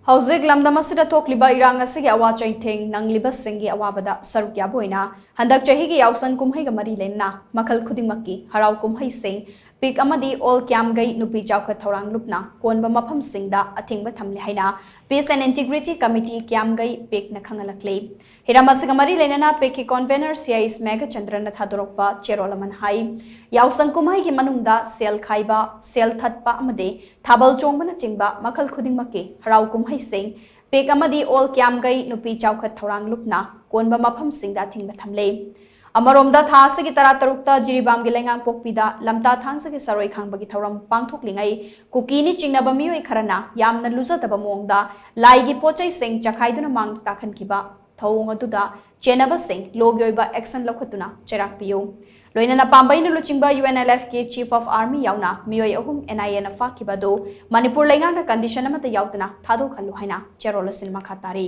Houjik lamdam asida thokliba irang asigi awa cheitheng nangliba singi awabada sharuk yaba oina handak chahi gi Yaoshang Kumhei ga mari lena Makhal Khudingmakki Harao Kumhei sing pik amadi all Kyamgei Nupi Chaokhat Thourang lupna konba mapham singda Athingba Thamle haina Peace and Integrity Committee Kyamgei pik na khanghallakli hiramasiga mari lena pik ki convener CIS mega chandran na thadorokpa cherolaman hai Yaoshang Kumhei gi manungda sel khaiba sel thatpa amade thabal chongbana chingba Makhal Khudingmakki Harao Kumhei sing pik amadi all Kyamgei Nupi Chaokhat Thourang lupna konba mapham singda Athingba Thamle Amaromda thasagi taratarukta jiribam gi lengang pokpida lamta thangsagi saroi khangbagi thauram pangthoklingai kukini chingnaba miyoi kharana yamna luzataba mongda laigi pochai sing chakhaiduna mang takhankiba thawong aduda chenaba sing logyoiba action lokhatuna cherakpiyo loinana pambaina luchingba UNLF ke chief of army yauna miyoi ahum NIA na fakibado manipur lengang na condition amata yautuna thado khallu haina cherolasin makhatari